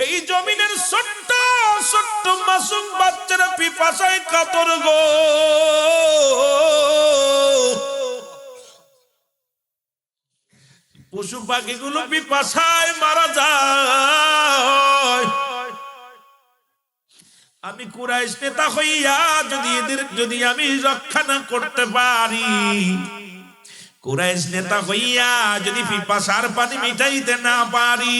এই জমিনের ছোট্ট ছোট্ট মাসুম বাচ্চারা পিপাসায় কাতর গো। পশু পাখিগুলো পিপাসায় মারা যায়। আমি কুরাইশ নেতা হইয়া যদি আমি রক্ষা না করতে পারি, কুরাইশ নেতা হইয়া যদি পিপাসার পানি মিটাইতে না পারি,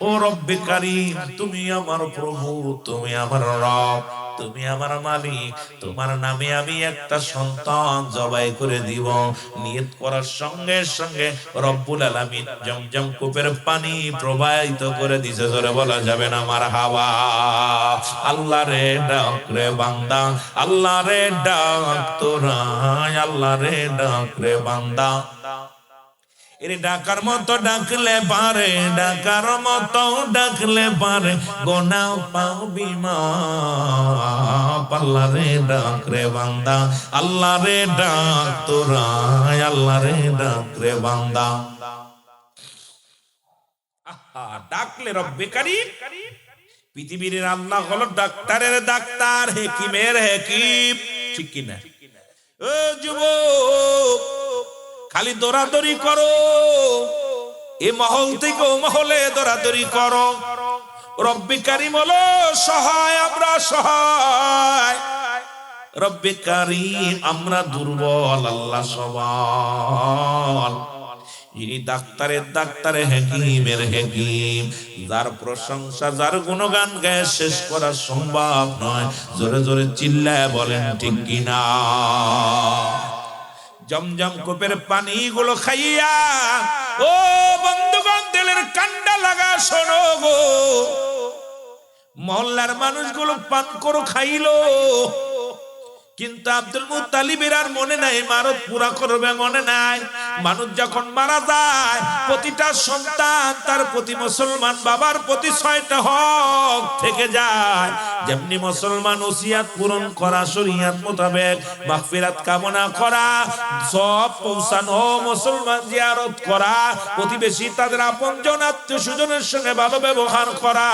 ও রব্বে কারীম, তুমি আমার প্রভু, তুমি আমার রব, তুমি আমার মালিক, তোমার নামে আমি একটা সন্তান জবাই করে দিব। নিয়ত করার সঙ্গে সঙ্গে রব্বুল আলামিন জমজম কূপের পানি প্রবাহিত করে দিছে। জোরে বলা যাবে না মারহাবা। আল্লাহ রে ডাক রে বান্দা, আল্লাহ রে ডাক তোরা, আল্লাহ রে ডাক রে বান্দা। এরে ডাকার মতো ডাকলে পারে, ডাকার মতো ডাকলে পারে, গোনাও পাবি মাপ। আল্লাহ রে ডাক রে বান্দা, আল্লাহ রে ডাক তোরা, আল্লাহ রে ডাক রে বান্দা। ডাকলে রব্বে কারীম। পৃথিবীর আল্লাহ হলো ডাক্তারের ডাক্তার, হেকিমের হেকিম, ঠিক কিনা? ও যুবক, খালি দৌড়াদৌড়ি করো, এ মহল থেকে ও মহলে দৌড়াদৌড়ি করো। রব্বে কারীম হলো সহায়, আমরা সহায়। রব্বে কারীম, আমরা দুর্বল, আল্লাহ সবল। যিনি ডাক্তারের ডাক্তারে, হেকিমের হেকিম, যার প্রশংসা, যার গুণগান গায়ে শেষ করা সম্ভব নয়। জোরে জোরে চিল্লায় বলেন ঠিক কিনা? জমজম কূপের পানি গুলো খাইয়া, ও বন্ধুগণ, দিলের কান্ডা লাগা শোনো গো। মহল্লার মানুষগুলো পান করো, খাইলো, কিন্তু আব্দুল মুত্তালিবের আর মনে নাই মারত পুরা করবে, মনে নাই। মানুষ যখন মারা যায়, প্রতিটা সন্তান তার প্রতি, মুসলমান বাবার প্রতি 6টা হক থেকে যায়। যেমনি মুসলমান ওসিয়াত পূরণ করা, শরীয়ত মোতাবেক মাগফিরাত কামনা করা, সব পৌঁছানো, মুসলমান জিয়ারত করা, প্রতিবেশী তাদের আপনজন আত্মীয় স্বজনের সঙ্গে ভালো ব্যবহার করা,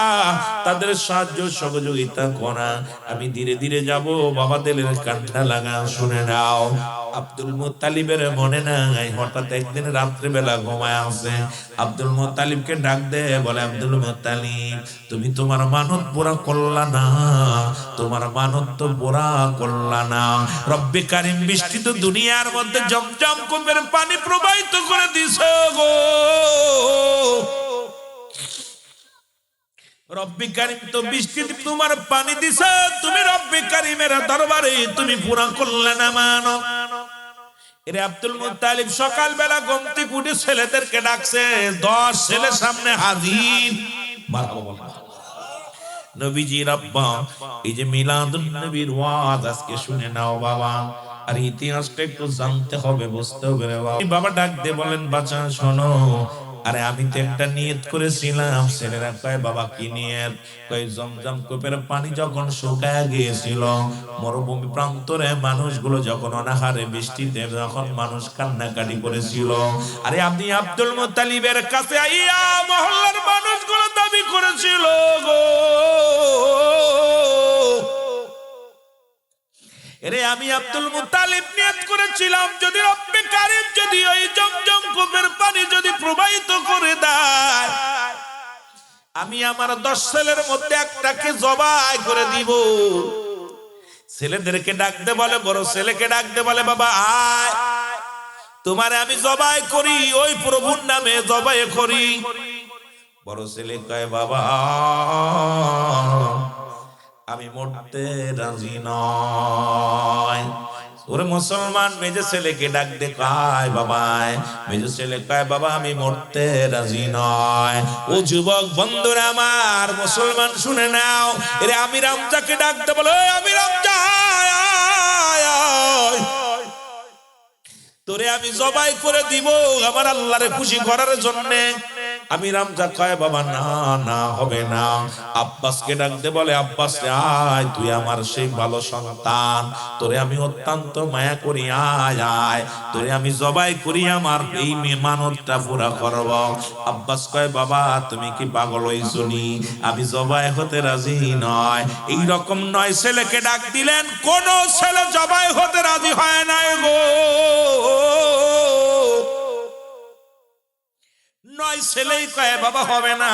তাদের সাহায্য সহযোগিতা করা। আমি ধীরে ধীরে যাব, বাবা দিলের কান্না লাগা শুনে নাও। আব্দুল মুত্তালিবের মনে নাই, হঠাৎ একদিন রাত্রে বেলা ঘুমায় আছে। আব্দুল মুত্তালিবকে ডাক দে, বলে আব্দুল মুত্তালিব, তুমি তোমার মানত পুরা করলা না, তোমার মানত তো পুরা করলা না। রব্বে কারীম বৃষ্টিত দুনিয়ার মধ্যে জমজম কূপের পানি প্রবাহিত করে দিছো গো। রব্বে কারীম তো বৃষ্টি তোমার পানি দিছে, তুমি রব্বে কারীমের দরবারে তুমি পুরা করলে না মানো। এরে আব্দুল মুত্তালিব সকালবেলা ঘুম থেকে উঠে ছেলেদেরকে ডাকছে, 10 ছেলে সামনে হাজির। নবীজির আব্বা, এই যে মিলাদুন নবীর ওয়াজ আজকে শুনে নাও বাবা, আর ইতিহাসটা একটু জানতে হবে, বুঝতে হবে রে বাবা। বাবা ডাক দিয়ে বলেন, বাচ্চা শোনো, আরে আমি তো একটা নিয়ত করেছিলাম। ছেলেরা কয়, বাবা কি নিয়ত? কয়, জমজম কূপের পানি যখন শুকায় গিয়েছিল, মরুভূমি প্রান্তরে মানুষগুলো যখন অনাহারে, বৃষ্টিতে যখন মানুষ কান্নাকাটি করেছিল, আরে আপনি আব্দুল মুত্তালিবের কাছে আইয়া মহল্লার মানুষগুলো দাবি করেছিল গো, এরে আমি আব্দুল মুত্তালিব নিয়ত করেছিলাম, যদি রব্বে কারীম যদি ওই জমজম কূপের পানি যদি প্রবাহিত করে দেয়, আমি আমার 10 ছেলের মধ্যে একটাকে জবাই করে দিব। ছেলেদেরকে ডাকতে বলে, বড় ছেলেকে ডাকতে বলে, বাবা আয়, তোমারে আমি জবাই করি, ওই প্রভুর নামে জবাই করি। বড় ছেলে কয়, বাবা আমি মরতে রাজি নয়। ওরে মুসলমান মেজে ছেলেকে ডাক দে, কয় বাবাই। মেজে ছেলে কয়, বাবা আমি মরতে রাজি নয়। ও যুবক বন্ধুরা আমার, মুসলমান শুনে নাও, এরে আমির হামজাকে ডাকতে বলে, আমির হামজা তোরে আমি জবাই করে দিব আমার আল্লাহরে খুশি করার জন্য। আমির হামজা কয় বাবা না না হবে না। আব্বাসকে ডাক দে, বলে আব্বাস আয়, তুই আমার সেই ভালো সন্তান, তোরে আমি অত্যন্ত মায়া করি, আয় আয় তোরে আমি জবাই করি, আমার এই মানতটা পুরা করব। আব্বাস কয় বাবা তুমি কি পাগল হইছনি, আমি জবাই হতে রাজি নয়। এই রকম 9 ছেলেকে ডাক দিলেন, কোন ছেলে জবাই হতে রাজি হয় নাই গো। 9 ছেলেই কয় বাবা হবে না।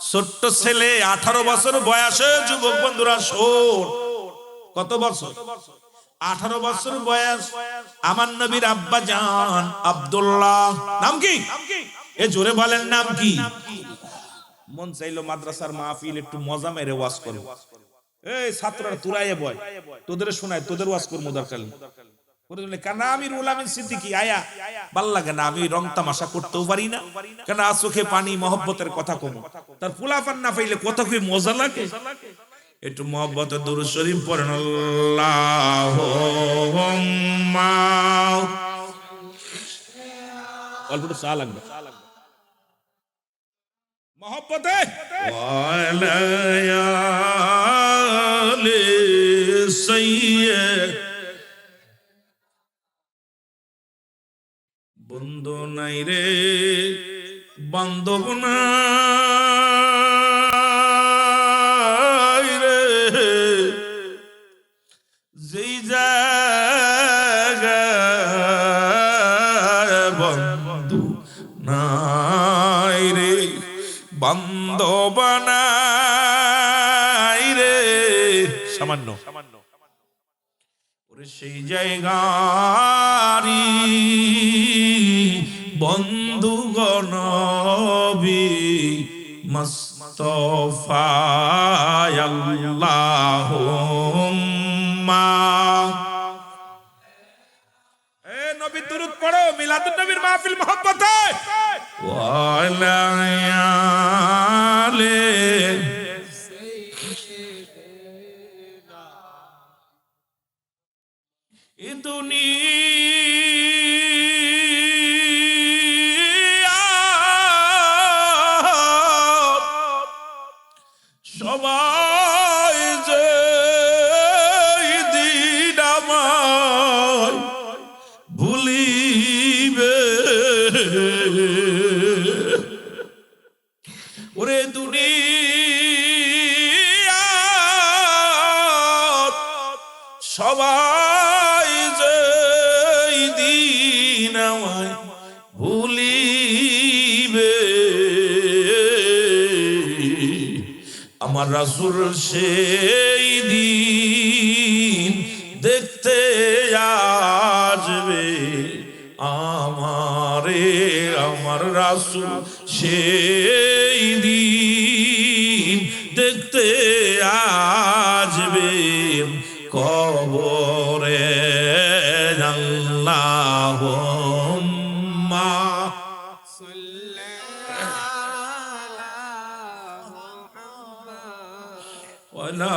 ছোট্ট ছেলে 18 বছর বয়সে, যুবক বন্ধুরা শোন, কত বছর? 18 বছর বয়স। আমার নবীর আব্বা জান আব্দুল্লাহ, নাম কি? এ জোরে বলেন নাম কি? মন চাইলো মাদ্রাসার মাহফিল একটু মজা মেরে ওয়াজ করব। এই ছাত্ররা তুরাইয়ে বয়, তোদের শোনায়, তোদের ওয়াজ করব দরকার কেন? আমি রুল আমিন সিদ্দিকী আয়া ভাল লাগে না, আমি রং তামাশা করতেও পারি না, কেন চোখে পানি মহব্বতের কথা কম, তার ফুলাফান না পাইলে কথা খুবই মজা লাগে। একটু মহব্বতের দুরূদ শরীফ পড়েন, আল্লাহুম্মা, অল্প একটু চা লাগবে মহব্বতে, ওয়ালা আলি সাইয়্যিদ। বন্ধু নাই রে বান্ধব নাই রে, যেই জায়গায় বন্ধু নাই রে, বান্ধব নাই রে, সামান্য ওরে সেই জায়গারি বন্ধুগণ মুস্তাফা আল্লাহুম্মা। এ নবী দুরূদ পড়ো, মিলাদুন নবীর মাহফিল মহব্বতে, ওয়া আলা আলি এ দুনিয়া সবাই যে দিন আমায় ভুলিবে, ওরে দুনিয়া সবাই যে দিন আমায় ভুলিবে, আমার রাসূল সেই দিন দেখতে আসবে আমারে, আমার রাসূল সেই দিন দেখতে আসবে কবরে, আল্লাহুম্মা সাল্লি আলা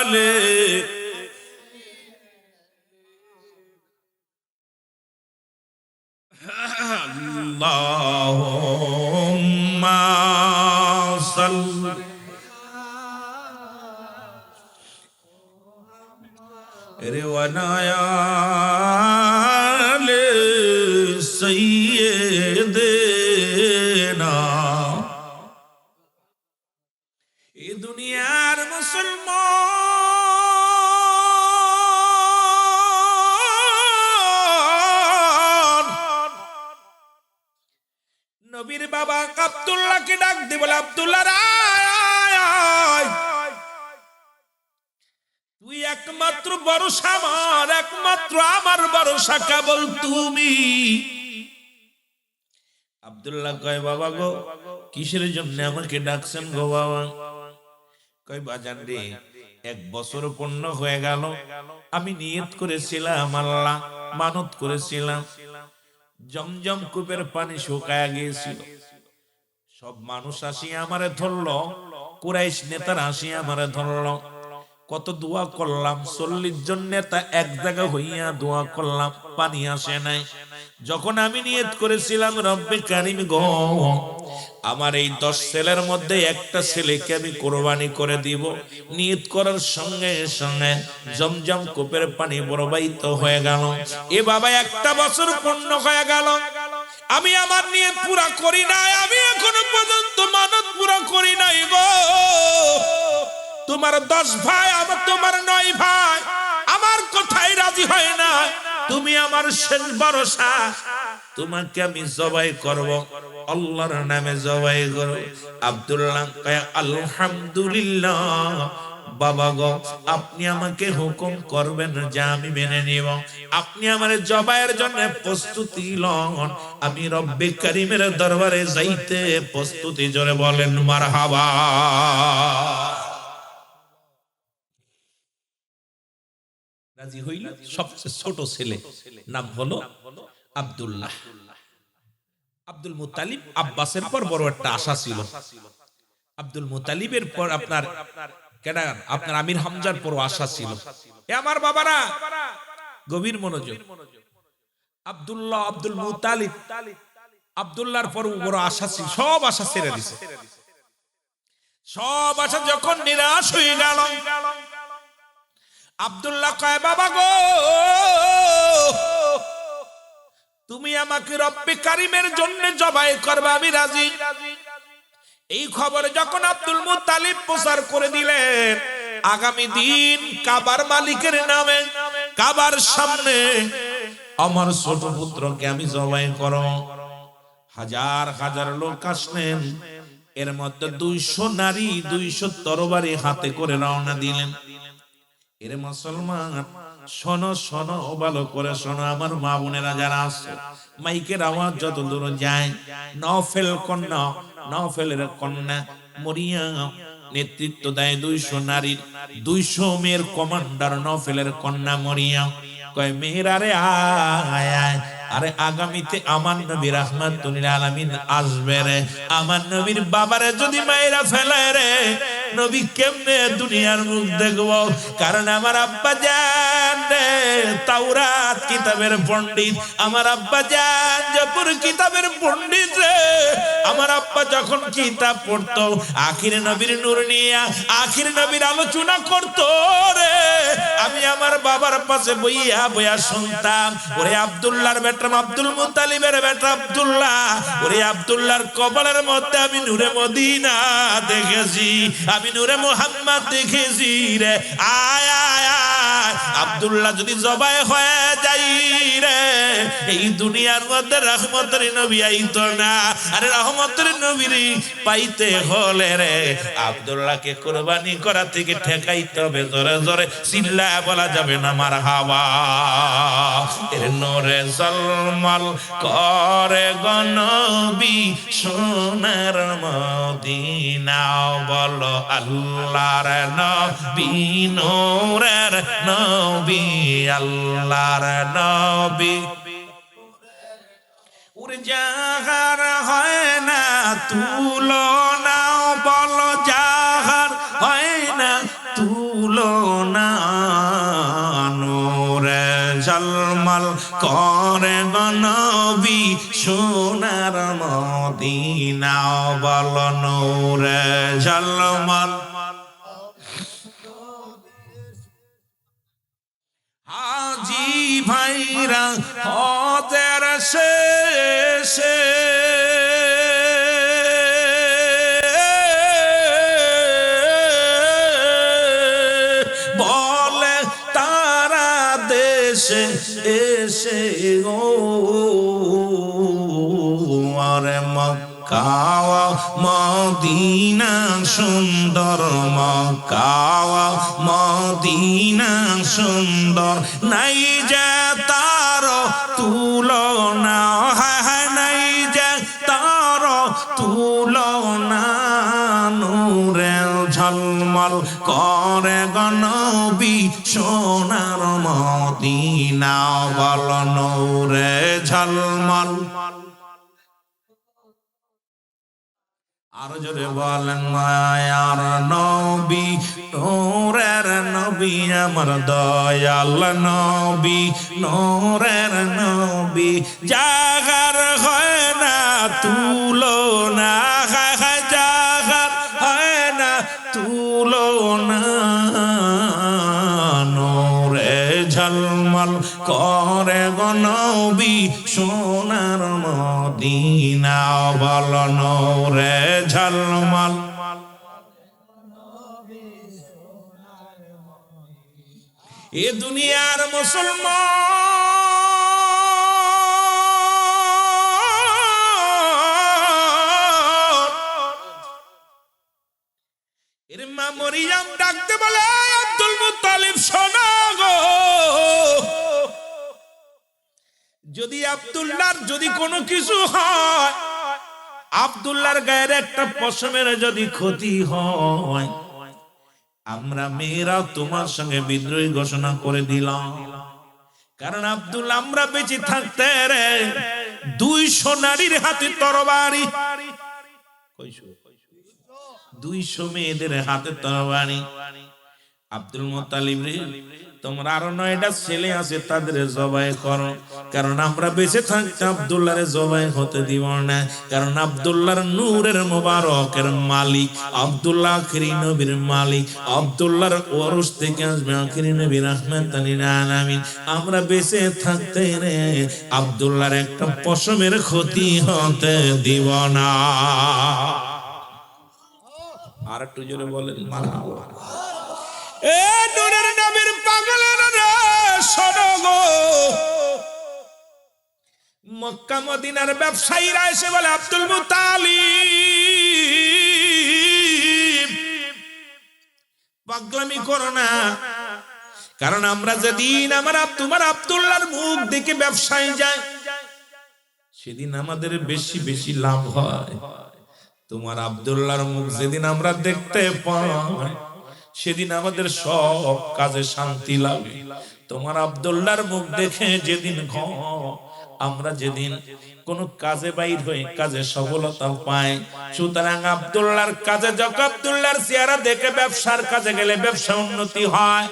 আলি আল্লাহুম্মা সাল্লি রে ওয়া আলা আলি সাইয়্যিদিনা। এ দুনিয়ার মুসলমান নবীর বাবা আব্দুল্লাহকে ডাক দিয়ে বলে, আব্দুল্লাহ তুই একমাত্র ভরসা আমার, একমাত্র আমার ভরসা কেবল তুমি। আব্দুল্লাহ কয় বাবা গো কিসের জন্য আমাকে ডাকছেন গো বাবা? কয় বাজান রে 1 বছর পূর্ণ হয়ে গেল, আমি নিয়ত করেছিলাম, আল্লাহ মানত করেছিলাম, জমজম কূপের পানি শুকায় গিয়েছিল, সব মানুষ আসিয়া আমারে ধরলো, কুরাইশ নেতারা আসিয়া আমারে ধরলো, কত দোয়া করলাম, 40 জন নেতা এক জায়গা হইয়া দোয়া করলাম, পানি আসে নাই, যখন আমি নিয়ত করেছিলাম রব্বে কারিম গো, আমার এই 10 ছেলের মধ্যে একটা ছেলেকে আমি কোরবানি করে দিব, নিয়ত করার সঙ্গে সঙ্গে জমজম কূপের পানি প্রবাহিত হয়ে গেল। এ বাবা, একটা বছর পূর্ণ হয়ে গেল, আমি আমার নিয়ত পুরা করি নাই, আমি এখনো পর্যন্ত মানত পুরা করি নাই গো। তোমার 10 ভাই, আমার তোমার 9 ভাই আমার কথাই রাজি হয় না। তুমি আমার শেষ ভরসা, তোমাকে আমি জবাই করব, আল্লাহর নামে জবাই করব। আব্দুল্লাহ কয় আলহামদুলিল্লাহ বাবা গো, আপনি আমাকে হুকুম করবেন যা আমি মেনে নিব। আপনি আমার জবাইয়ের জন্য প্রস্তুতি লন, আমি রব্বে কারিমের দরবারে যাইতে প্রস্তুতি। জোরে বলেন মারহাবা। রাজি হইল। সবচেয়ে ছোট ছেলে নাম হলো আব্দুল্লাহ। আব্দুল মুত্তালিব আব্বাসের পর বড় একটা আশা ছিল। আব্দুল মুত্তালিবের পর আপনার আমির হামজার পর আশা ছিল। এ আমার বাবারা, গভীর মনোযোগ। আব্দুল্লাহ, আব্দুল মুত্তালিব, আব্দুল্লাহর পর বড় আশা ছিল, সব আশা ছেড়ে দিয়েছে। সব আশা যখন নিরাশ হয়ে গেল, আব্দুল্লাহ কয় বাবা গো, তুমি আমাকে রব্বে কারিমের জন্য জবাই করবে, আমি রাজি। এই খবর যখন আব্দুল মুত্তালিব প্রচার করে দিলেন, আগামী দিন কাবার মালিকের নামে কাবার সামনে আমার ছোট পুত্রকে আমি জবাই করব। হাজার হাজার লোক আসলেন, এর মধ্যে 200 নারী 200 তরবারি হাতে করে রওনা দিলেন। এর মুসলমান শোনো, শোনো, ভালো করে শোনো, আমার মা বোনেরা যারা আছে, মাইকের আওয়াজ যত দূর যায়, নওফেলের কন্যা মরিয়া নেতৃত্ব দেয় 200 নারীর, 200 মেয়ের কমান্ডার নওফেলের কন্যা মরিয়া। কয় মেয়েরা রে আয় আয়, আরে আগামীতে আমার নবী রাহমাতুল আলামিন আসবে রে, আমার নবীর বাবারে যদি মায়েরা ফেলে রে, নবী কেমনে দুনিয়ার মুখ দেখবো? কারণ আমার আব্বা জান রে তাওরাত কিতাবের পণ্ডিত, আমার আব্বা জান জবর কিতাবের পণ্ডিত রে। আমার আব্বা যখন কিতাব পড়তো, আখির নবীর নূর নিয়ে আখির নবীর আলোচনা করতো রে, আমি আমার বাবার পাশে বইয়া বইয়া শুনতাম। ওরে আব্দুল্লাহর বেটা, আব্দুল মুত্তালিবের বেটা আব্দুল্লাহ, ওরে আব্দুল্লাহর কপালের মধ্যে আমি নূরে মদিনা দেখেছি, আমি নূরে মুহাম্মদ দেখেছি রে। আয় আয় আয়, আব্দুল্লাহ যদি জবাই হয়ে যাই রে, এই দুনিয়ার মধ্যে রহমতের নবী আইতো না। আরে রহমতের নবীর পাইতে হলে রে আব্দুল্লাহকে কুরবানি করা থেকে ঠেকাইতে হবে। জোরে জোরে চিল্লায়া বলা যাবে না মারহাবা। এর নূরে জলমল করে গো নবী সোনার মদিনা, বলো আল্লাহর নবী নূরের নবী, আল্লাহর নবী। উরে যাহার হয় না তুলনা, বলো যাহার হয় না তুলনা, নূরে ঝলমল করে গো নবী সোনার মদিনা, বলো নূরে ঝলমল। হাজি ভাইরা হজের শেষে বলে তারা দেশে এসে গো, আরে মক্কা মদিনা সুন্দর, মক্কা মদিনা সুন্দর, নাই যে তার তুলনা, হ্যাঁ নাই যে তার তুলনা, নূরে ঝলমল করে গো নবী সোনার মদিনা, বল নূরে ঝলমল। আর জোরে বলেন মায়ার নবী নূরের নবী আমার দয়াল নবী নূরের নবী জাগার হয় না তুলনা জাগার হয় না তুলনা নূরে ঝলমল করে গো নবী সোনার মদিনা বল নূরে ঝলমল এ দুনিয়ার মুসলমান এর মা মরিয়ম ডাকতে বলে আব্দুল মুত্তালিব শোনো গো, যদি আব্দুল্লাহর যদি কোনো কিছু হয়, আব্দুল্লাহর গায়ের একটা পশমের যদি ক্ষতি হয়, আমরা মেয়েরা তোমার সঙ্গে বিদ্রোহী ঘোষণা করে দিলাম। কারণ আব্দুল্লাহ আমরা বেঁচে থাকতে রে 200 নারীর হাতে তরবারি, 200 মেয়েদের হাতে তরবারি। আব্দুল মুত্তালিব রে তোমরা আরো 9টা ছেলে আছে তাদের জবাই করো, কারণ আমরা বেঁচে থাকতে আব্দুল্লাহরে জবাই হতে দিব না। কারণ আব্দুল্লাহর নূরের মোবারকের মালিক আব্দুল্লাহ আখিরি নবীর মালিক, আব্দুল্লাহর ওরস থেকে আসবে আখিরি নবী রাহমাতাল লিল আলামিন। আমরা বেঁচে থাকতে রে আব্দুল্লাহর একটা পশমের ক্ষতি হতে দিব না। আর একটু জোরে বলেন মারহাবা। এ নূরের নবীর পাগলেরা শোনো গো, মক্কা মদিনার ব্যবসায়ীরা এসে বলে আব্দুল মুত্তালিব পাগলামি করো না, কারণ আমরা যেদিন তোমার আব্দুল্লাহর মুখ দেখে ব্যবসায়ী যায় সেদিন আমাদের বেশি বেশি লাভ হয়। তোমার আব্দুল্লাহর মুখ যেদিন আমরা দেখতে পাই সেদিন আমাদের সব কাজে শান্তি লাগে। তোমার আব্দুল্লাহর মুখ দেখে যেদিন আমরা যেদিন কোন কাজে বাইর হয়ে কাজে সফলতা পাই, সুতরাং আব্দুল্লাহর কাজে যখন আব্দুল্লাহর চেহারা দেখে ব্যবসার কাজে গেলে ব্যবসা উন্নতি হয়,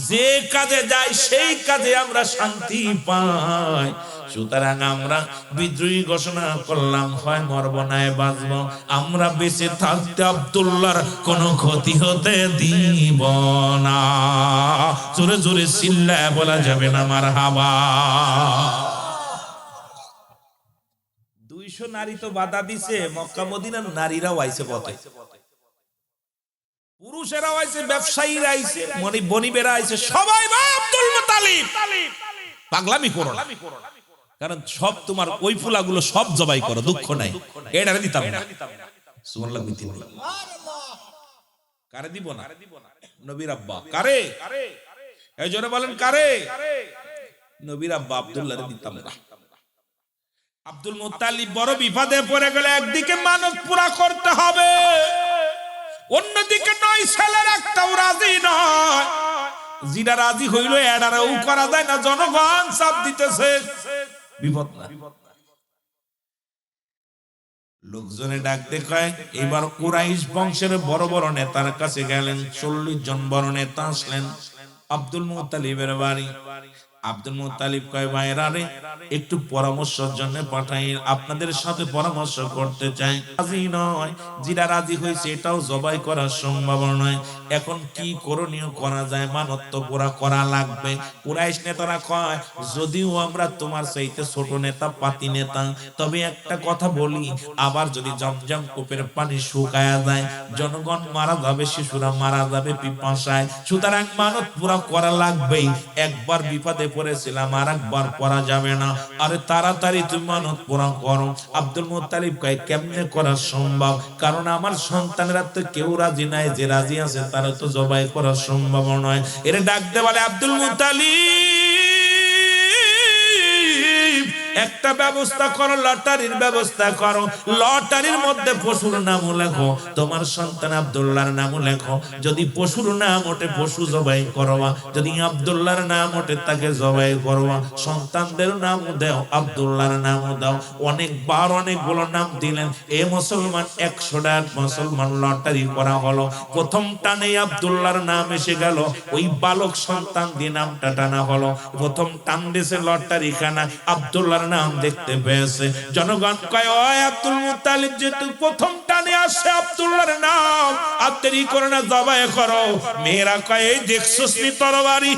যে কাজে যাই সেই কাজে আমরা শান্তি পাই। সুতরাং আমরা বিদ্রোহী ঘোষণা করলাম, হয় মরব না বাঁচব, আমরা বেঁচে থাকতে আব্দুল্লাহর কোনো ক্ষতি হতে দিব না। জোরে জোরে চিল্লায় বলা যাবে না মারহাবা। 200 নারী তো বাধা দিছে, মক্কা মদিনার নারীরাও আইছে পথে, পুরুষেরাও আইছে, ব্যবসায়ীরা আইছে, বনিবেরা আইছে, সবাই ভাই আব্দুল মুত্তালিব পাগলামি করো না, কারণ সব তোমার ওই ফুলাগুলো সব জবাই করো, দুঃখ নাই, এটারে দিতাম না। সুবহানাল্লাহ বিতি কারে দিব না? নবীর আব্বা কারে? এই জন্য বলেন কারে? নবীর আব্বা আব্দুল্লাহরে দিতাম না। আব্দুল মুত্তালিব বড় বিপদে পড়ে গেলে একদিকে মানত পুরা করতে হবে, অন্যদিকে 9 ছেলের একটাও রাজি নয়। যেটা রাজি হইল এটারও করা যায় না, জনগণ চাপ দিতেছে, বিপদ না। লোকজনে ডাকতে কয় এবার কুরাইশ বংশের বড় বড় নেতার কাছে গেলেন, 40 জন বড় নেতা আসলেন আব্দুল মুত্তালিবের বাড়ি। আব্দুল মুত্তালিব কয় ভাইরা রে একটু পরামর্শের জন্য পাঠাই, আপনাদের সাথে পরামর্শ করতে চাই। রাজি নয়, যেটা রাজি হয়েছে এটাও জবাই করা সম্ভব নয়, এখন কি করণীয় করা যায়? মানত তো পুরা করা লাগবে। কুরাইশ নেতারা কয় যদিও আমরা তোমার চাইতে ছোট নেতা, পাতি নেতা, তবে একটা কথা বলি, আবার যদি জমজম কূপের পানি শুকায়া যায়, জনগণ মারা যাবে, শিশুরা মারা যাবে পিপাসায়, সুতরাং মানত পুরা করা লাগবেই। একবার বিপদে পড়েছিলাম, আর একবার করা যাবে না, আরে তাড়াতাড়ি তুমি মানত পুরা করো। আব্দুল মুত্তালিব কয় কেমনে করা সম্ভব? কারণ আমার সন্তানেরা তো কেউ রাজি নাই, যে রাজি আছে তারা তো জবাই করা সম্ভব নয়। এর ডাকতে বলে আব্দুল মুত্তালিব একটা ব্যবস্থা করো, লটারির ব্যবস্থা করো, লটারির মধ্যে পশুর নাম লেখো, তোমার সন্তান আব্দুল্লাহর নাম লেখো। যদি পশুর নাম ওঠে পশু জবাই করবা, যদি আব্দুল্লাহর নাম ওঠে তাকে জবাই করবা। সন্তানদের নাম দাও, আব্দুল্লাহর নাম দাও। অনেকবার অনেকগুলো নাম দিলেন। এ মুসলমান 100টা মুসলমান লটারি করা হলো, প্রথম টানে আব্দুল্লাহর নাম এসে গেল, ওই বালক সন্তান দিয়ে নামটা টানা হলো। প্রথম টান দিয়েছে লটারি খানা, আব্দুল্লাহর নাম দেখতে পেয়েছে। জনগণ কয়, ওই আব্দুল মুত্তালিব যেহেতু প্রথম টানে আসে আব্দুল্লাহর নাম, আর দেরি করে না, জবাই করো। মেয়েরা কয়, এই দেখছস নি তরবারি?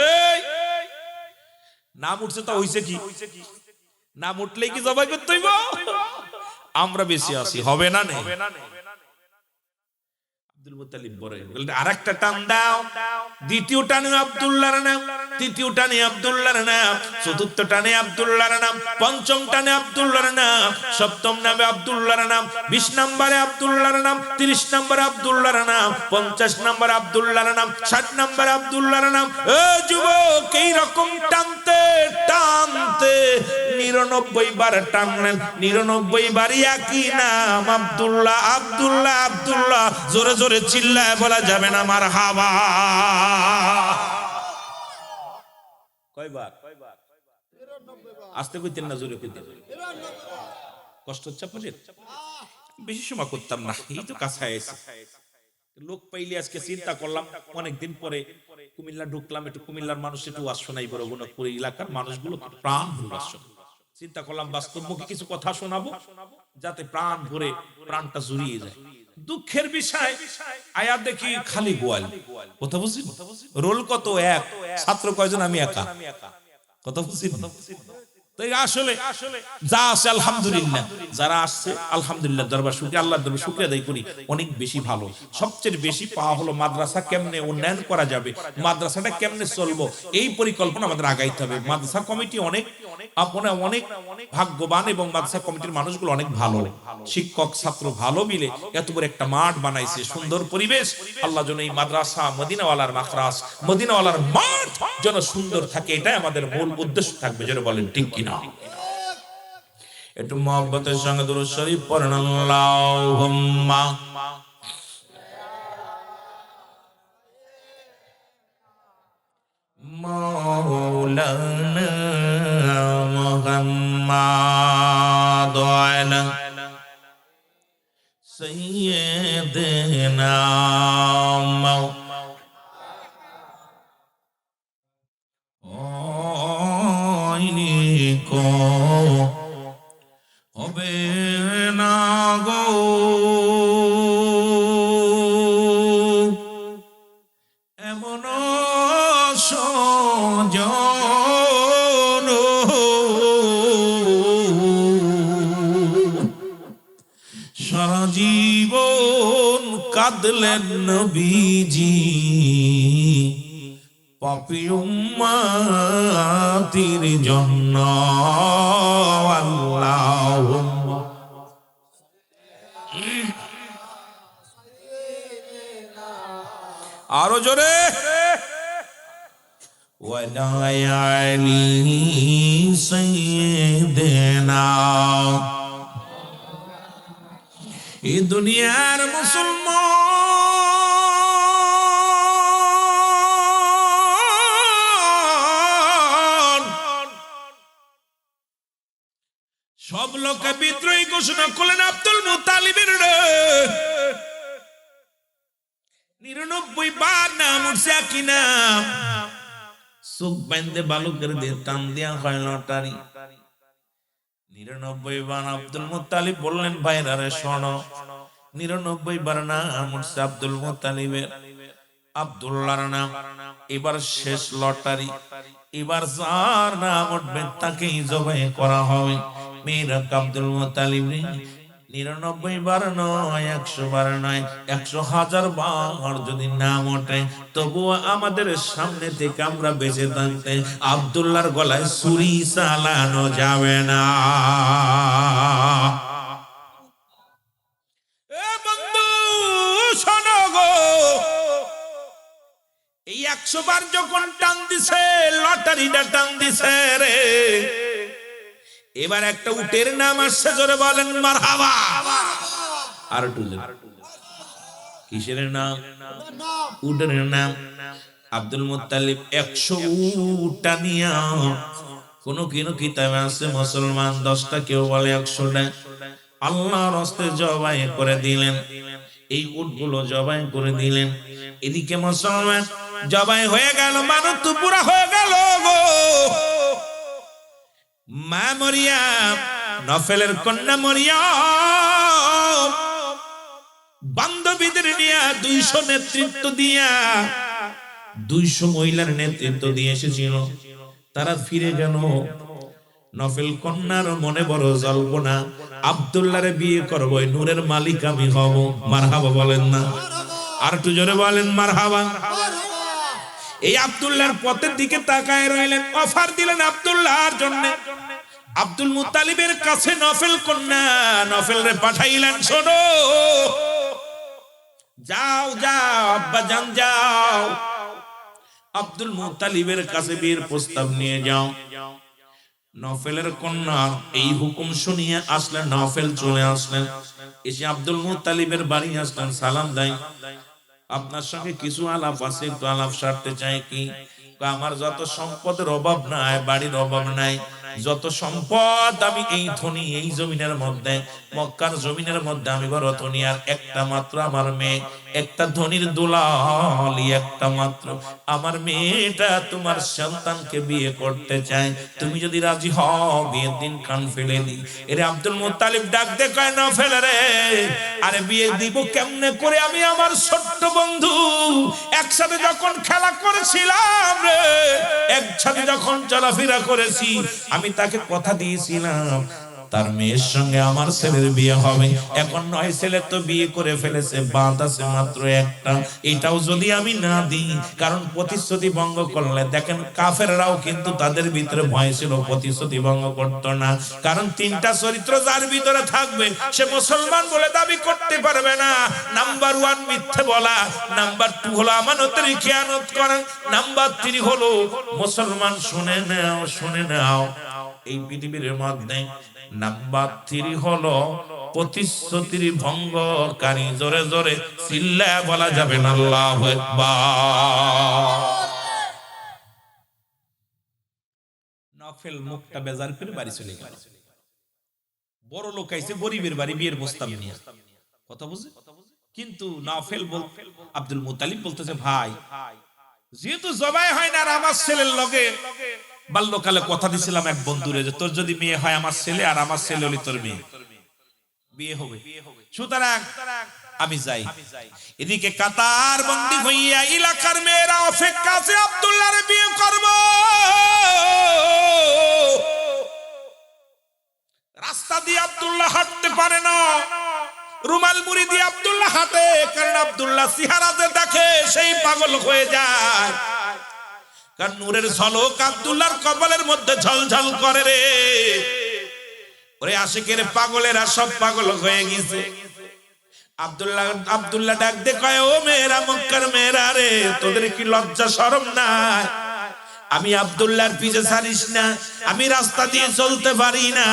এই নাম উঠছে তো হইছে কি? নাম উঠলেই কি জবাই করতে হইব? আমরা বেশি আছি, হবে না? নেই আব্দুল মুত্তালিব বলে, আরেকটা টান দাও। দ্বিতীয় টানে আব্দুল্লাহর নাম, তৃতীয় টানে আব্দুল্লাহর নাম, চতুর্থ টানে আব্দুল্লাহর নাম, পঞ্চম টানে আব্দুল্লাহর নাম, সপ্তম নামে আব্দুল্লাহর নাম, 20 নম্বরে আব্দুল্লাহর নাম, 30 নম্বরে আব্দুল্লাহর নাম, 50 নম্বরে আব্দুল্লাহর নাম, 60 নম্বরে আব্দুল্লাহর নাম। ও যুবক, এই রকম টানতে টানতে 99 বার টানলেন। 99 বারই একই নাম, আব্দুল্লাহ আব্দুল্লাহ আব্দুল্লাহ। জোরে জোরে চিল্লায় বলা যাবে না মারহাবা? কয়বার? আস্তে কইতেন না, জোরে কইতেন? কষ্ট হচ্ছে আপনাদের? বেশি সময় করতাম না, এই তো কাছে এসে লোক পাইলে আজকে চিন্তা করলাম, অনেকদিন পরে কুমিল্লা ঢুকলাম, একটু কুমিল্লার মানুষ একটু ওয়াজ শোনাই, বড় গুণপুর এলাকার মানুষগুলো প্রাণ ভরে ওয়াজ শোনাই। চিন্তা করলাম বাস্তবমুখী কিছু কথা শোনাবো, যাতে প্রাণ ভরে প্রাণটা জুড়িয়ে যায়। দুঃখের বিষয়, আয়াত দেখি খালি গোয়াল। কথা বুঝছি? রোল কত? এক। ছাত্র কয়জন? আমি একা। কথা বুঝছি? আসলে যা আছে আলহামদুলিল্লাহ, যারা আসছে আলহামদুলিল্লাহ, দরবার শুকরিয়া, আল্লাহর দরবার শুকরিয়া আদায় করি, অনেক বেশি ভালো। সবচেয়ে বেশি পাওয়া হলো মাদ্রাসা কেমনে উন্নয়ন করা যাবে, মাদ্রাসাটা কেমনে চলবো, এই পরিকল্পনা আমাদের আগাইতে হবে। মাদ্রাসা কমিটি অনেক আপনারা অনেক ভাগ্যবান এবং মাদ্রাসা কমিটির মানুষগুলো অনেক ভালো, শিক্ষক ছাত্র ভালো মিলে এত বড় একটা মাঠ বানাইছে, সুন্দর পরিবেশ। আল্লাহ যেন এই মাদ্রাসা, মদিনাওয়ালার মাখরাজ, মদিনাওয়ালার মাঠ যেন সুন্দর থাকে, এটাই আমাদের মূল উদ্দেশ্য থাকবে। যেন বলেন ঠিক কিনা? একটু মহব্বতের সঙ্গে দুরূদ শরীফ পড়েন। আল্লাহুম্মা মাওলানা মুহাম্মাদ আলা সাইয়্যিদিনা হবে না গো এমন সজন, সারা জীবন কাঁদলেন নবীজি, পাপী উম্মতির জন্য। আল্লাহুম্মা আরো জোরে, ওয়ালা আলি সাইয়্যিদিনা। এই দুনিয়ার মুসলমান সব লোকে বিদ্রোহী ঘোষণা করলেন আব্দুল মুত্তালিবের 99 বার নাম উঠছে একই নাম। চোখ বান্ধে বালুকের দিয়ে টান দেওয়া হয় লটারি। 99 বার আব্দুল মুত্তালিব বললেন, ভাইরা রে শোনো, 99 বার নাম উঠছে আব্দুল মুত্তালিবের, আব্দুল্লাহর নাম। এবার শেষ লটারি, এবার যার নাম উঠবে তাকেই জবাই করা হবে। মেয়েরা আব্দুল মুত্তালিব 99 বার নয়, 100 বার নয়, 100,000 বার যদি নাম ওঠে, তবুও আমাদের সামনে থেকে আমরা বেঁচে থাকতে আব্দুল্লাহর গলায় ছুরি চালানো যাবে না। এ বন্ধু শোনো গো, এই 100 বার যখন টান দিছে লটারিটা টান দিছে রে, এবার একটা উটের নাম আসছে, জোরে বলেন মারহাবা। আর টুলে কিসের নাম? উটের নাম। আব্দুল মুত্তালিব 100 উট নিয়া, কোন কিনো কিতাবে আছে মুসলমান 10টা, কেউ বলে 100টা, আল্লাহর রাস্তে জবাই করে দিলেন। এই উটগুলো জবাই করে দিলেন। এদিকে মুসলমান জবাই হয়ে গেল, মানুষ তো পুরা হয়ে গেল গো। মা মরিয়ম, নফলের কন্যা মরিয়ম বান্ধবীদের নিয়ে 200 নেতৃত্ব দিয়া, 200 মহিলার নেতৃত্ব দিয়ে এসেছিল। তারা ফিরে গেল। নফল কন্যার মনে বড় জল্পনা, আব্দুল্লাহরে বিয়ে করব, নূরের মালিক আমি হব। মারহাবা বলেন না? আর একটু জোরে বলেন মারহাবা। এই আব্দুল্লাহর পথের দিকে তাকায় রইলেন, অফার দিলেন আব্দুল্লাহর জন্য। আব্দুল মুত্তালিবের কাছে নফল কন্যা নফল রে পাঠাইলেন, শোনো, যাও যাও আব্বা জান যাও, আব্দুল মুত্তালিবের কাছে বিয়ের প্রস্তাব নিয়ে যাও। নফলের কন্যা এই হুকুম শুনিয়ে আসলেন। নফল চলে আসলেন, এসে আব্দুল মুত্তালিবের বাড়ি আসলেন, সালাম দেয়। আপনার সঙ্গে কিছু আলাপ আছে, একটু আলাপ সারতে চাই। কি? আমার যত সম্পদের অভাব নাই, বাড়ির অভাব নাই, যত সম্পদ আমি এই ধনী এই জমিনের মধ্যে, মক্কার জমিনের মধ্যে আমি বড় ধনী। আর একটা মাত্র আমার মেয়ে, একটা ধনীর দুলালি একটা মাত্র আমার মেয়েটা তোমার সন্তানকে বিয়ে করতে চায়। তুমি যদি রাজি হও, বিয়ের দিন কান ফেলে দিই। এরে আব্দুল মুত্তালিব ডাক দে, কয় নফল রে, আরে বিয়ে দিব কেমনে করে? আমি আমার ছোট্ট বন্ধু একসাথে যখন খেলা করেছিলাম রে, একসাথে যখন চলাফেরা করেছি, আমি তাকে কথা দিয়েছিলাম তার মেয়ের সঙ্গে আমার ছেলের বিয়ে হবে। এখন 9 ছেলে তো বিয়ে করে ফেলেছে, বাদ আছে মাত্র একটা। এটাও যদি আমি না দিই, কারণ প্রতিশ্রুতি ভঙ্গ করলে, দেখেন কাফেররাও কিন্তু তাদের ভিতরে ভয় ছিল, প্রতিশ্রুতি ভঙ্গ করতো না। কারণ 3টা চরিত্র যার ভিতরে থাকবে, সে মুসলমান বলে দাবি করতে পারবে না। নাম্বার 1 মিথ্যে বলা, নাম্বার 2 হলো আমানতের খেয়ানত করা, নাম্বার 3 হলো মুসলমান। শুনে নাও, শুনে নাও, এই পৃথিবীর মধ্যে নাম্বার 3 হলো প্রতিশ্রুতির ভঙ্গকারী। জোরে জোরে চিল্লায়া বলা যাবে না আল্লাহু আকবার। নফল মুখটা বেজার করে বাড়ি চলে গেল। বড় লোক আইছে গরিবের বাড়ি বিয়ের প্রস্তাব নিয়ে, কথা বুঝে। কিন্তু নফল আব্দুল মুত্তালিব বলতেছে, ভাই যেহেতু জবাই হয় না, আর আমার ছেলের লগে বাল্যকালে কথা দিছিলাম এক বন্ধুরে, যে তোর যদি মেয়ে হয় আমার ছেলে, আর আমার ছেলে হলে তোর মেয়ে বিয়ে হবে, সুতরাং আমি যাই। এদিকে কাতার বন্দী হইয়া এলাকার মেয়েরা অপেক্ষা আছে, আব্দুল্লাহর বিয়ে করব। রাস্তা দিয়ে আব্দুল্লাহ হাঁটতে পারে না, রুমাল মুড়ি দিয়ে আব্দুল্লাহ হাঁটে, কারণ আব্দুল্লাহ সিহারাতে দেখে সেই পাগল হয়ে যায়। কারণ নূরের ঝলক আব্দুল্লাহর কপালের মধ্যে ঝলঝল করে রে। ওরে আশিকের পাগলেরা সব পাগল হয়ে গেছে। আব্দুল্লাহ ডাক দে, কয় ও মেয়েরা, মক্কার মেয়েরা রে, তোদের কি লজ্জা শরম নাই? আমি আব্দুল্লাহর পিছে ছাড়িস না, আমি রাস্তা দিয়ে চলতে পারি না,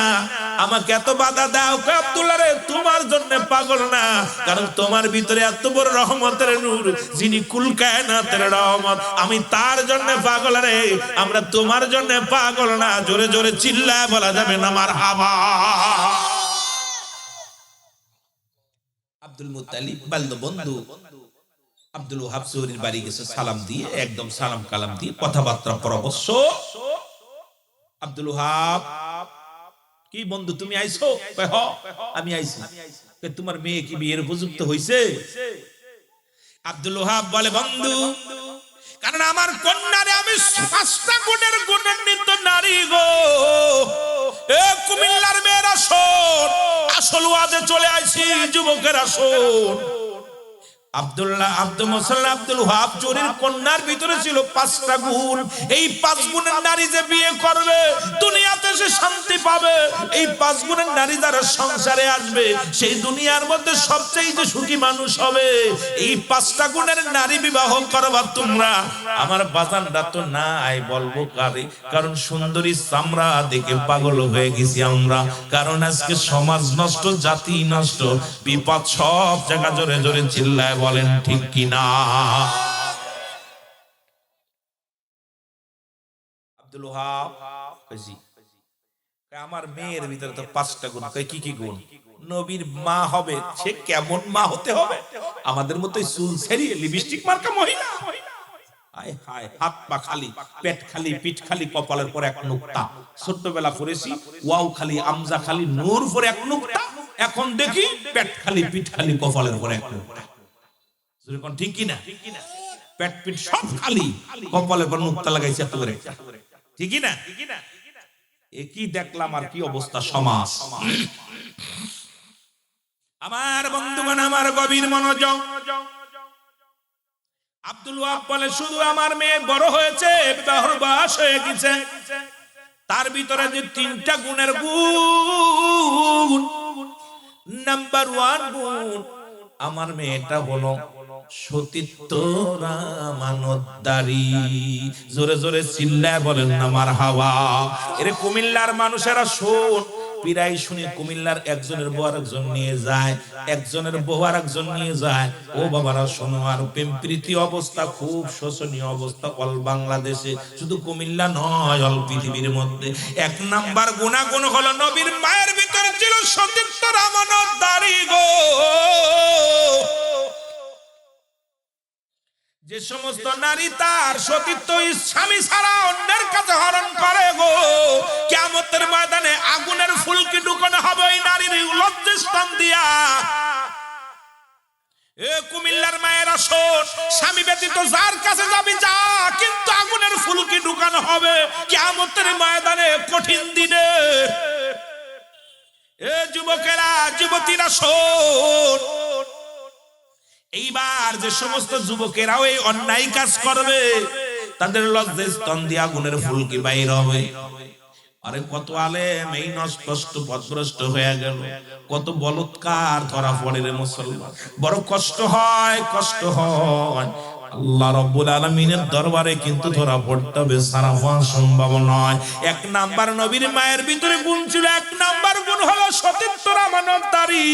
আমাকে এত বাধা দাও। আব্দুল্লাহ রে, তোমার জন্য পাগল না, কারণ তোমার ভিতরে এত বড় রহমতের নূর, যিনি কুল কায়নাতের রহমত, আমি তার জন্য পাগল রে, আমরা তোমার জন্য পাগল না। জোরে জোরে চিল্লায় বলা যাবে না মারহাবা। আব্দুল মুত্তালিব বাল্য বন্ধু আব্দুল ওহাব সুহরীর বাড়ি গেছে, সালাম দিয়ে, একদম সালাম কালাম দিয়ে কথাবার্তা পরামর্শ। আব্দুল ওহাব, কি বন্ধু তুমি আইছো? আমি আইছি। তোমার মেয়ে কি বিয়ের উপযুক্ত হইছে? আব্দুল ওহাব বলে, বন্ধু, কারণ আমার কন্যারে আমি 5টা গুণের গুণান্বিত নারী গো। এ কুমিল্লার মেয়েরা শোন, আসল ওয়াজে চলে আইছি, যুবকেরা শোন। আব্দুল মুসাল্লাম আব্দুল ওয়াহাব চোরের কন্যার ভিতরে ছিল 5টা গুণ। এই 5 গুণের নারী যে বিয়ে করবে দুনিয়াতে সে শান্তি পাবে। এই 5 গুণের নারী যারা সংসারে আসবে সেই দুনিয়ার মধ্যে সবচেয়ে সুখী মানুষ হবে। এই 5টা গুণের নারী বিবাহ করবা তোমরা। আমার বাজানরা তো নাই বলবো কারে, কারণ সুন্দরী চামড়া দেখে পাগল হয়ে গেছি আমরা। কারণ আজকে সমাজ নষ্ট, জাতি নষ্ট, বিপদ সব জায়গা জোরে জোরে চিল্লায়, বলেন ঠিক কিনা? আব্দুল ওয়াহাব কইছি আমার মেয়ের ভিতরে তো 5টা গুণ। কই কি কি গুণ? নবীর মা হবে, সে কেমন মা হতে হবে? আমাদের মতোই চুল ছেড়িয়ে লিপস্টিক মার্কা মহিলা। হায় হায়, হাত পা খালি, পেট খালি, পিঠ খালি, কপালের পর এক নুক্তা। ছোট্টবেলা করেছি ওয়াও খালি, আমজা খালি, নূর পরে এক নুক্তা। এখন দেখি পেট খালি, পিঠ খালি, কপালের পর এক নুক্তা। ঠিক কিনা? পেট পিঠ সব খালি, কপালের পর নুক্তা লাগাইছে এত করে। ঠিক কিনা? একই দেখলাম আর কি অবস্থা সমাজ। আমার বন্ধুগণ, আমার গভীর মনোযোগ। আব্দুল ওয়াহাব বলে শুধু আমার মেয়ে বড় হয়েছে, বিবাহের বয়স হয়ে গেছে, তার ভিতরে যে 3টা গুণের গুণ, নাম্বার 1 গুণ আমার মেয়েটা হলো সতীত্ব আমানতদারি। জোরে জোরে চিল্লায় বলেন না মারহাবা। এরে কুমিল্লার মানুষেরা শোন, প্রায় শুনি কুমিল্লার একজনের বউ আরেকজন নিয়ে যায়, একজনের বউ আরেকজন নিয়ে যায়। ও বাবারা শোনো, আর প্রেম প্রীতি অবস্থা খুব শোচনীয় অবস্থা অল বাংলাদেশে, শুধু কুমিল্লা নয়, অল পৃথিবীর মধ্যে। 1 নাম্বার গুণাগুণ হলো নবীর মায়ের ভিতরে ছিল সতীত্বর আমানতদারি গো। যে সমস্ত নারী তার সতীত্ব স্বামী ছাড়া অন্যের কাছে হরণ করে গো, কিয়ামতের ময়দানে আগুনের ফুলকি ঢুকানো হবে ওই নারীর লজ্জাস্থান দিয়া। এ কুমিল্লার মায়েরা শোন, স্বামী ব্যতীত যার কাছে যাবি যা, কিন্তু আগুনের ফুলকি ঢুকানো হবে কিয়ামতের ময়দানে কঠিন দিনে। এ যুবকেরা, যুবতীরা শোন, এইবার যে সমস্ত যুবকেরাও এই অন্যায় কাজ করবে তাদের লজ্জাস্থান দিয়ে আগুনের ফুলকি বাইর হবে। আরে কত আলেম এই নষ্ট পথভ্রষ্ট হয়ে গেল, কত বলৎকার ধরা পড়ে রে মুসলমান। বড় কষ্ট হয়, কষ্ট হয়। আল্লাহ রাব্বুল আলামিনের দরবারে কিন্তু ধরা পড়তে হবে, সারা হওয়া সম্ভব নয়। 1 নাম্বার নবীর মায়ের ভিতরে গুণ ছিল, 1 নাম্বার গুণ হলো সতীত্বর আমানতদারি।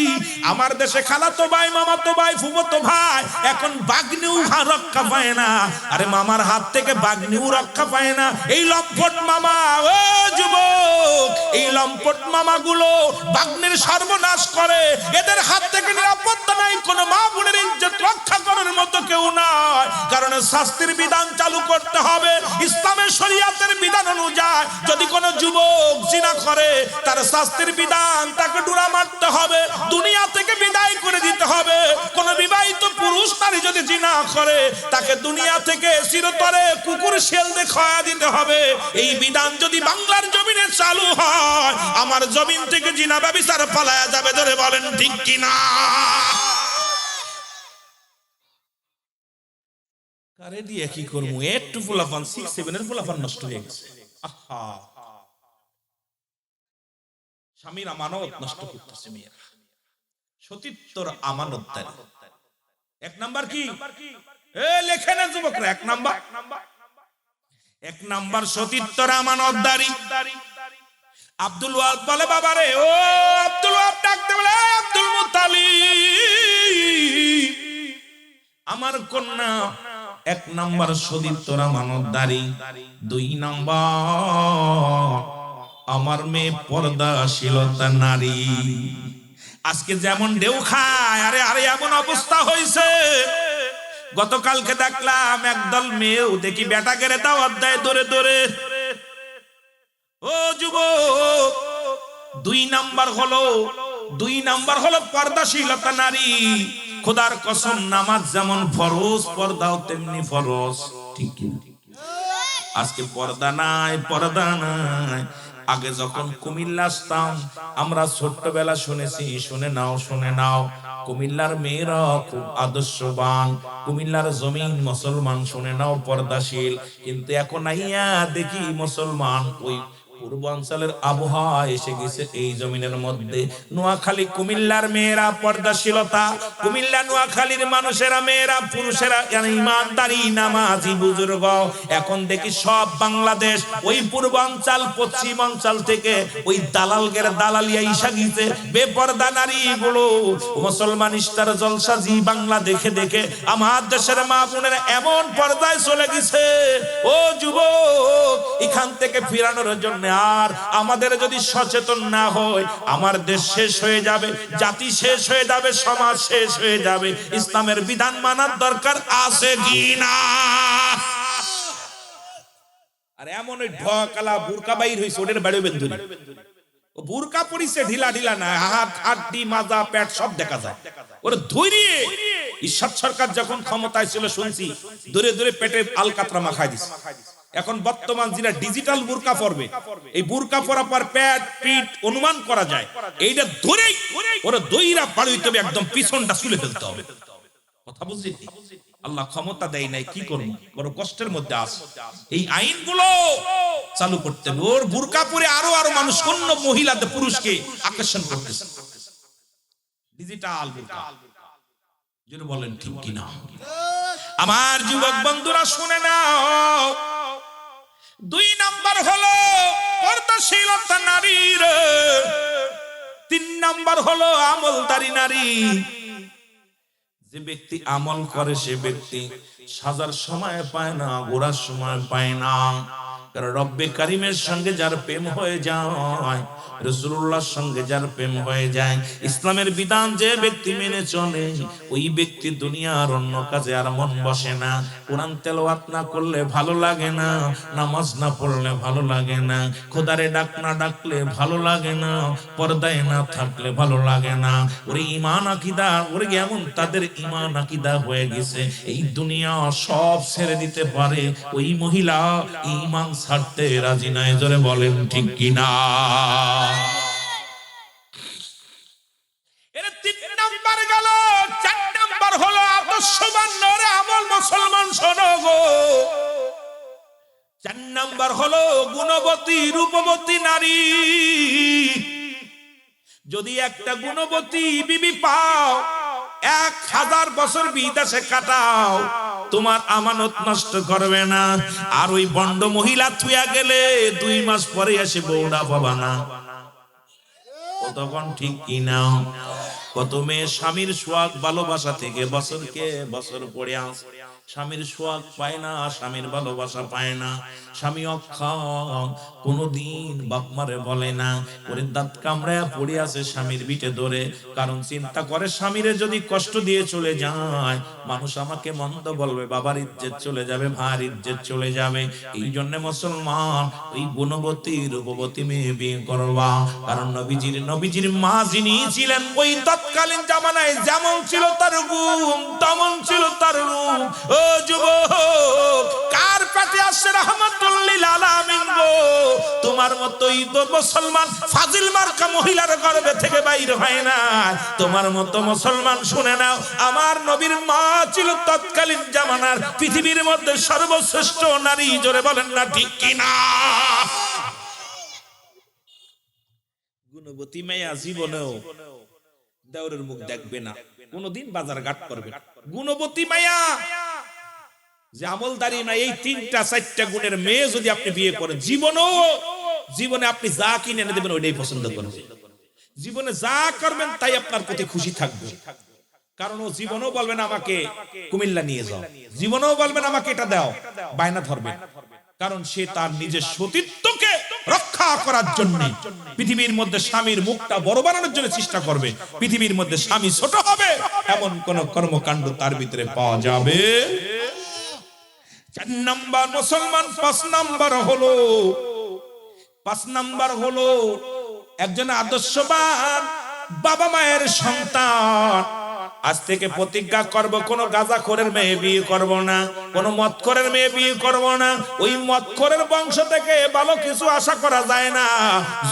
আমার দেশে খালাতো ভাই, মামাতো ভাই, ফুফাতো ভাই এখন বাগনিও রক্ষা পায় না। আরে মামার হাত থেকে বাগনিও রক্ষা পায় না। এই লম্পট মামা, ও যুবক, এই লম্পট মামাগুলো বাগনির সর্বনাশ করে। এদের হাত থেকে নিরাপত্তা নাই, কোনো মা বোনের ইজ্জত রক্ষা করার মতো কেউ নাই। কারণ শাস্তির বিধান চালু করতে হবে ইসলামের শরীয়তের বিধান অনুযায়ী। যদি কোনো যুবক জিনা করে তার শাস্তির বিধান, তাকে ডুরা মারতে হবে, দুনিয়া থেকে বিদায় করে দিতে হবে। কোন বিবাহিত পুরুষ নারী যদি জিনা করে তাকে দুনিয়া থেকে চিরতরে কুকুর শেল দিয়ে খাওয়া দিতে হবে। এই বিধান যদি বাংলার জমিনে চালু হয়, আমার জমিন থেকে জিনা ব্যভিচার পালায়া যাবে। ধরে বলেন ঠিক কিনা? কারে দিয়ে কি করবো? একটু ফুলাফান 6-7 এর ফুলাফান নষ্ট হয়ে গেছে। আহা, স্বামীর আমানত নষ্ট করতেছে মেয়েরা। সতীত্বর আমানতদারি 1 নাম্বার কি? এ লেখে না যুবকরা, 1 নাম্বার সতীত্বর আমানতদারি। আব্দুল ওয়াহাব বলে বাবারে, ও আব্দুল ওয়াহাব ডাকতে বলে, আব্দুল মুত্তালিব আমার কন্যা 1 নাম্বার সতীত্বর আমানতদারি, 2 নাম্বার আমার মেয়ে পর্দাশীলতা নারী। আজকে যেমন ঢেউ খায়, আরে আরে এমন অবস্থা হয়েছে। গতকালকে দেখলাম একদল মেয়েও দেখি বেটা গেড়ে দাওয়াত দেয় দৌড়ে দৌড়ে। ও যুবক, 2 নাম্বার হলো পর্দাশীলতা নারী। খোদার কসম, নামাজ যেমন ফরজ, পর্দাও তেমনি ফরজ। ঠিক কি? আজকে পর্দা নাই, আগে যখন কুমিল্লা আসতাম আমরা ছোট্টবেলা শুনেছি, শুনে নাও, কুমিল্লার মেয়েরা খুব আদর্শবান, কুমিল্লার জমিন মুসলমান, শুনে নাও পর্দাশীল। কিন্তু এখন আইয়া দেখি মুসলমান ওই পূর্বাঞ্চলের আবহাওয়া এসে গেছে এই জমিনের মধ্যে। নোয়াখালী কুমিল্লার মেয়েরা পর্দাশীলতা, কুমিল্লা নোয়াখালীর মানুষেরা মেয়েরা পুরুষেরা ইমানদারি নামাজি বুজুর্গ। এখন দেখি সব বাংলাদেশ ওই পূর্বাঞ্চল পশ্চিমাঞ্চল থেকে ওই দালালগের দালালিয়া ইসা গিয়েছে। বেপর্দা নারী গুলো মুসলমান ইস্তার জলসা জি বাংলা দেখে দেখে আমার দেশের মা বোনেরা এমন পর্দায় চলে গেছে। ও যুবক, এখান থেকে ফিরানোর জন্য আর আমাদের যদি সচেতন না হয় আমার দেশ শেষ হয়ে যাবে, জাতি শেষ হয়ে যাবে, সমাজ শেষ হয়ে যাবে। ইসলামের বিধান মানার দরকার আছে কি না? আর এমন ওই ঢকালা বুরকা বাইর হইছে ওদের বাড়ি বেন্দুরি, ও বুরকা পরিছে ঢিলা ঢিলা না, হাত হাড্ডি মাজা পেট সব দেখা যায়। ওর ধৈর্যে ঈশ্বর সরকার যখন ক্ষমতায় ছিল শুনছি দূরে দূরে পেটে আলকাতরা মাখায় দিছে। এখন বর্তমান যেটা ডিজিটাল বুরকা পরবে, এই বুরকা পরা পর পেট পিঠ অনুমান করা যায়, এইটা ধরেই ওরা দইরা বাড়ি হইতে হবে, একদম পিছনটা চুলে ফেলতে হবে। কথা বুঝলি? আল্লাহ ক্ষমতা দেয় নাই, কি করবো, বড় কষ্টের মধ্যে আছে। এই আইনগুলো চালু করতে হবে। ওর বুরকা পরে আরো মানুষ অন্য মহিলাদের পুরুষকে আকর্ষণ করতেছে, ডিজিটাল বুরকা। যেন বলেন ঠিক কিনা? আমার যুবক বন্ধুরা শুনে নাও, 2 নাম্বার হলো পর্দাশীলতা নারীর, 3 নাম্বার হলো আমলদারি নারী। যে ব্যক্তি আমল করে সে ব্যক্তি সাজার সময় পায় না, গোড়ার সময় পায় না। কারণ রব্বে কারিমের সঙ্গে যার প্রেম হয়ে যায়, রাসূলুল্লাহর সঙ্গে যার প্রেম হয়ে যায়, ইসলামের বিধান যে ব্যক্তি মেনে চলে, ওই ব্যক্তি দুনিয়ার অন্য কাজে আর মন বসে না। কোরআন তেলাওয়াত না করলে ভালো লাগে না, নামাজ না পড়লে ভালো লাগে না, খোদারে ডাক না ডাকলে ভালো লাগে না, পর্দায় না থাকলে ভালো লাগে না। ওরে ঈমান আকীদা, ওরে এমন তাদের ঈমান আকীদা হয়ে গেছে এই দুনিয়া সব ছেড়ে দিতে পারে, ওই মহিলা ঈমান ছাড়তে রাজি নাই। জোরে বলেন ঠিক কিনা? এর 3 নাম্বার গেল। 4 নাম্বার হলো আদর্শবান নরে আমল মুসলমান শোনো গো। 4 নাম্বার হলো গুণবতী রূপবতী নারী। যদি একটা গুণবতী বিবি পাও, 1000 বছর বিদেশে কাটাও, তোমার আমানত নষ্ট করবে না। আর ওই বন্ড মহিলা থুয়া গেলে 2 মাস পরে এসে বউড়া পাবা না। তখন ঠিক কিনা? কত মেয়ে স্বামীর সোহাগ ভালোবাসা থেকে বছরকে বছর পড়ে আসে, স্বামীর সোহাগ পায় না, স্বামীর ভালোবাসা পায় না। স্বামী অক্ষম, কোনদিন বাপ মারে বলে না, ওরে দাঁত কামড়ায় পড়ে আছে স্বামীর বিটে ধরে। কারণ চিন্তা করে স্বামীরে যদি কষ্ট দিয়ে চলে যায়, মানুষ আমাকে মন্দ বলবে, বাবার ইজ্জত চলে যাবে, ভাইয়ের ইজ্জত চলে যাবে। এই জন্য মুসলমান ওই গুণবতী রূপবতী মেয়ে বিয়ে করবা। কারণ নবীজির মা যিনি ছিলেন, ওই তৎকালীন জামানায় যেমন ছিল তার গুণ, তেমন ছিল তার রূপ। ও যুবক, কার পেটে আসছে রাহমাতুল লিল আলামিন গো? তোমার মতোই তো মুসলমান ফাজিল মার্কা মহিলার গর্ভে থেকে বাইর হয় না। তোমার মতো মুসলমান শুনে নাও, আমার নবীর মা ছিল তৎকালীন জামানার পৃথিবীর মধ্যে সর্বশ্রেষ্ঠ নারী। জোরে বলেন না ঠিক কিনা? গুণবতী মেয়া জীবনেও দেওরের মুখ দেখবে না, কোনদিন বাজার ঘাট করবে না। গুণবতী মায়া যে আমলদারি না, এই 3-4টা গুণের মেয়ে যদি আপনি বিয়ে করেন, জীবনে আপনি যা কিনে এনে দেবেন ওইটাই পছন্দ করবেন। জীবনে যা করবেন তাই আপনার প্রতি খুশি থাকবে। কারণ ও জীবনেও বলবেন আমাকে কুমিল্লা নিয়ে যাও, জীবনেও বলবেন আমাকে এটা দাও, বায়না ধরবে। কারণ সে তার নিজের সতীত্বকে রক্ষা করার জন্য পৃথিবীর মধ্যে স্বামীর মুখটা বড় বানানোর জন্য চেষ্টা করবে। পৃথিবীর মধ্যে স্বামী ছোট হবে এমন কোন কর্মকাণ্ড তার ভিতরে পাওয়া যাবে। 4 নাম্বার মুসলমান। 5 নাম্বার হলো একজন আদর্শবান বাবা মায়ের সন্তান। আজ থেকে প্রতিজ্ঞা করব কোনো গাঁজাখোরের মেয়ে বিয়ে করব না, কোনো মদখোরের মেয়ে বিয়ে করব না। ওই মদখোরের বংশ থেকে ভালো কিছু আশা করা যায় না,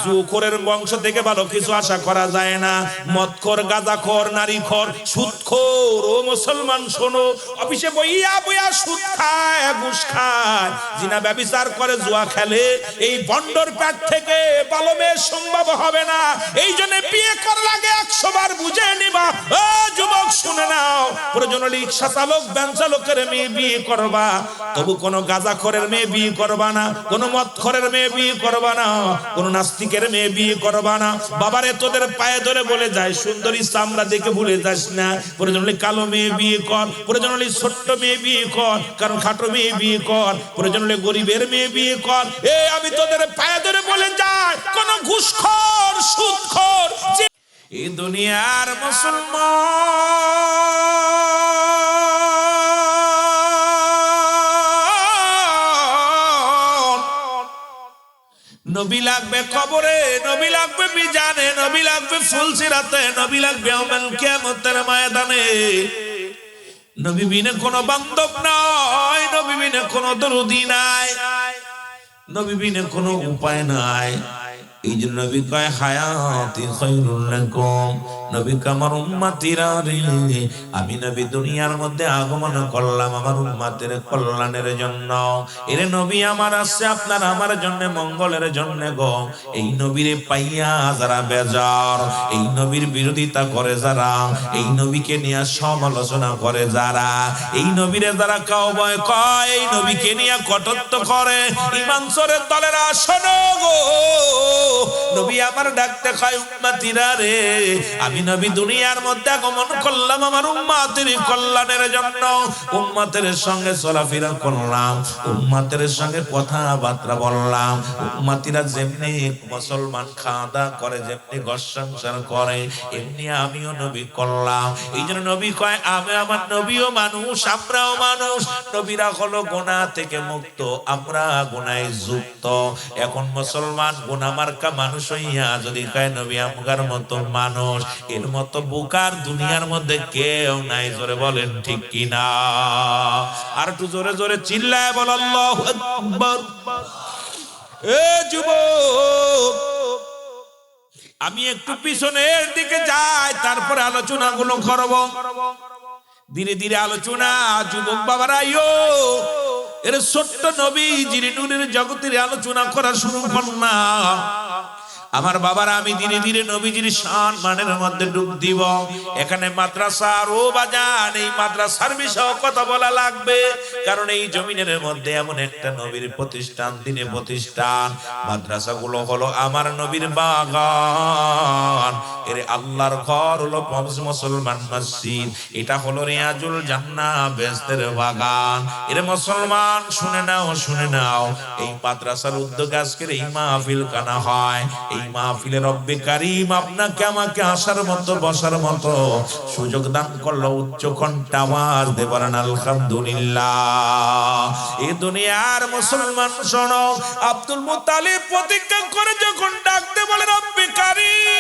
জুখোরের বংশ থেকে ভালো কিছু আশা করা যায় না। মদখোর, গাঁজাখোর, নারীখোর, সুদখোর, ও মুসলমান শোনো, অফিসে বইয়া বইয়া সুদ খায়, ঘুষ খায়, জিনা ব্যভিচার করে, জুয়া খেলে, এই বন্ডর পেট থেকে ভালো মেয়ে সম্ভব হবে না। এই জন্য বিয়ে করার আগে 100 বার বুঝে নিবা। ও যুবক শুনে নাও, প্রয়োজন হলে রিকশা চালক, ভ্যান চালকের মেয়ে বিয়ে করবা, তবু কোনো গাঁজাখোরের মেয়ে বিয়ে করবা না, কোনো মদখোরের মেয়ে বিয়ে করবা না, কোনো নাস্তিকের মেয়ে বিয়ে করবা না। বাবারে তোদের পায়ে ধরে বলে যায়, সুন্দরী চামড়া দেখে ভুলে যাস না। প্রয়োজন হলে কালো মেয়ে বিয়ে কর, প্রয়োজন হলে ছোট্ট মেয়ে বিয়ে কর, কারণ খাটো মেয়ে বিয়ে কর, প্রয়োজন হলে গরিবের মেয়ে বিয়ে কর। আমি তোদের পায়ে ধরে বলে যাই, কোন ঘুষখোর, সুদখোর, এই দুনিয়ার মুসলমান নবী লাগবে কবরে, নবী লাগবে মিজানে, নবী লাগবে ফুলসিরাতে, নবী লাগবে ইয়াউমুল কিয়ামতের ময়দানে। নবী বিনে কোনো বান্ধব নাই, নবী বিনে কোনো দরদি নাই, নবী বিনে কোনো উপায় নাই। এই জন্য নবী কয় হায়াতি খায়রুল লাকুম, নবী আমার উম্মতিরা রে, আমি নবী দুনিয়ার মধ্যে আগমন করলাম আমার উম্মতের কল্যাণের জন্য। এর নবী আমার আসছে আপনার আমার জন্য মঙ্গলের জন্য গো। এই নবীরে পাইয়া যারা বেজার, এই নবীর বিরোধিতা করে যারা, এই নবীকে নিয়ে সমালোচনা করে যারা, এই নবীরে যারা কাউবয় কয়, এই নবীকে নিয়ে কটুক্ত করে, ঈমান চোরের দলেরা শোনো গো, নবী আমার ডাকতে কয় উম্মতিরা রে, আমি নবী দুনিয়ার মধ্যে আগমন করলাম আমার উম্মতের কল্যাণের জন্য। উম্মতের সঙ্গে চলাফেরা করলাম, উম্মতের সঙ্গে কথাবার্তা বললাম, উম্মতিরা যেমনি মুসলমান খাওয়া দাওয়া করে, যেমনি ঘর সংসার করে, এমনি আমিও নবী করলাম। এই জন্য নবী কয় আমি আমার নবীও মানুষ, আমরাও মানুষ। নবীরা হলো গুনাহ থেকে মুক্ত, আমরা গুনাহে যুক্ত। এখন মুসলমান গুনাহ মার্কা মানুষ হইয়া যদি কয় নবী আমগার মতো মানুষ, এর মতো বোকার দুনিয়ার মধ্যে কেউ নাই। জোরে বলেন ঠিক কিনা? আর একটু জোরে জোরে চিল্লায় বল আল্লাহু আকবার। এ যুবক, আমি একটু পিছনের দিকে যাই, তারপরে আলোচনাগুলো করব। ধীরে ধীরে আলোচনা। যুবক বাবারা, এর ছোট্ট নবী যিনি নূরের জগতের আলোচনা করা শুরু করলাম। আমার বাবারা, আমি ধীরে ধীরে নবীজির শান মানের মধ্যে ডুব দিব। এখানে মাদ্রাসার ও বাজান, এই মাদ্রাসার বিষয়ে কথা বলা লাগবে, কারণ এই জমিনের মধ্যে এমন একটা নবীর প্রতিষ্ঠান, দিনে প্রতিষ্ঠান। মাদ্রাসাগুলো হলো আমার নবীর বাগান। এর আল্লাহর ঘর হলো মুসলমান মসজিদ, এটা হলো রিয়াজুল জান্নাহ, বেহেশতের বাগান। এর মুসলমান শুনে নাও, শুনে নাও, এই মাদ্রাসার উদ্যোগে আজকের এই মাহফিল কানা হয়। এই মাহফিলে রব্বে কারীম আপনাকে আমাকে আসার মতো, বসার মতো সুযোগ দান করলো। উচ্চ কণ্ঠে আওয়াজ দেবার আলহামদুলিল্লাহ। এই দুনিয়ার মুসলমান শোনো, আব্দুল মুত্তালিব প্রতিজ্ঞা করে যখন ডাকতে বলে রব্বে কারীম,